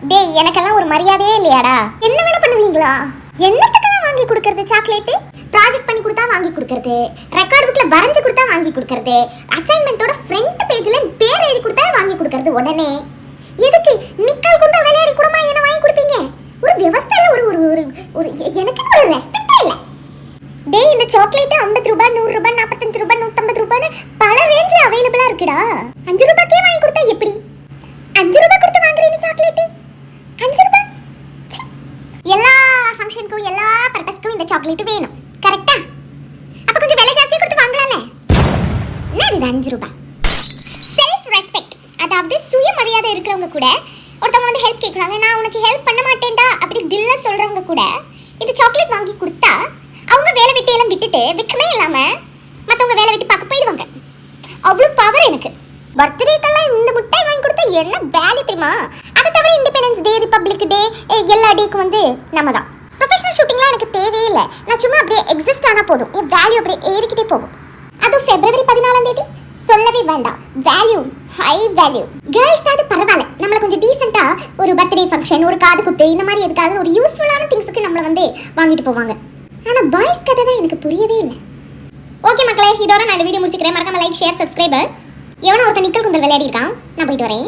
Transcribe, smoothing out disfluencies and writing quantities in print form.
டேய் எனக்கெல்லாம் ஒரு மரியாதையே இல்லையாடா? என்ன வேணா பண்ணுவீங்களா? என்னத்துக்கெல்லாம் வாங்கி கொடுக்கறது? சாக்லேட் ப்ராஜெக்ட் பண்ணி கொடுத்தா வாங்கி கொடுக்கறது, ரெக்கார்ட் புக்ல வரைஞ்சு கொடுத்தா வாங்கி கொடுக்கறது, அசைன்மெண்டோட ஃப்ரண்ட் பேஜ்ல பேர் எழுதி கொடுத்தா வாங்கி கொடுக்கறது. உடனே எதுக்கு நிக்கல் குந்தா விளையாடி கூடமா என்ன வாங்கி கொடுப்பீங்க? ஒரு விவஸ்தையில ஒரு ஒரு ஒரு ஒரு எனக்கு ஒரு ரெஸ்பெக்டே இல்ல. டேய் இந்த சாக்லேட் 50 ரூபாய், 100 ரூபாய், 45 ரூபாய், 150 ரூபாய்னு பல ரேஞ்சில் அவைலபிளா இருக்குடா. 5 ரூபாய்க்கே வாங்கி கொடுத்தா எப்படி? 5 ரூபாய் கொடுத்து வாங்குறீங்க சாக்லேட்? 5 ரூபாய்? எல்லா ஃபங்க்ஷனுக்கும் எல்லா பர்பஸ்க்கும் இந்த சாக்லேட் வேணும், கரெக்டா? அப்ப கொஞ்சம் விலை ஜாஸ்தி கொடுத்து வாங்கலாம்ல. என்னது 5 ரூபாய்? செல்ஃப் ரெஸ்பெக்ட், அதாவது சுயமரியாதை இருக்கிறவங்க கூட ஒருத்தவங்க வந்து ஹெல்ப் கேட்குறாங்க, நான் உனக்கு ஹெல்ப் பண்ண மாட்டேன்டா அப்படி தில்ல சொல்றவங்க கூட இந்த சாக்லேட் வாங்கி கொடுத்தா அவங்க வேலை வெட்டி எல்லாம் விட்டுட்டு விற்கமே இல்லாம மற்றவங்க வேலை வெட்டி பார்க்க போயிடுவாங்க. அவ்வளோ பவர் எனக்கு. பர்த்டேக்கெல்லாம் இந்த முட்டாய் வாங்கி கொடுத்தா என்ன வேல்யூ தெரியுமா? அதை தவிர இண்டிபெண்டன்ஸ் டே, ரிப்பப்ளிக் டே, எல்லா டேக்கும் வந்து நம்ம தான். ப்ரொஃபஷனல் ஷூட்டிங்லாம் எனக்கு தேவையே இல்லை. நான் சும்மா அப்படியே எக்ஸிஸ்ட் ஆனால் போதும், என் வேல்யூ அப்படியே ஏறிக்கிட்டே போகும். அதுவும் February 14 சொல்லவே வேண்டாம், வேல்யூ ஹை வேல்யூ. கேர்ள்ஸ் அது பரவாயில்ல, நம்மளை கொஞ்சம் டீசெண்டாக ஒரு பர்த்டே ஃபங்க்ஷன், ஒரு காது குத்து, இந்த மாதிரி எதுக்காவது ஒரு யூஸ்ஃபுல்லான திங்ஸுக்கு நம்மளை வந்து வாங்கிட்டு போவாங்க. ஆனால் பாய்ஸ் கதை தான் எனக்கு புரியவே இல்லை. ஓகே மக்களே, இதோட நான் இந்த வீடியோ முடிச்சுக்கிறேன். மறக்காம லைக், ஷேர், சப்ஸ்கிரைபர். எவனோ ஒருத்தன் நிக்கல் குந்தல் விளையாடி இருக்கான், நான் போயிட்டு வரேன்.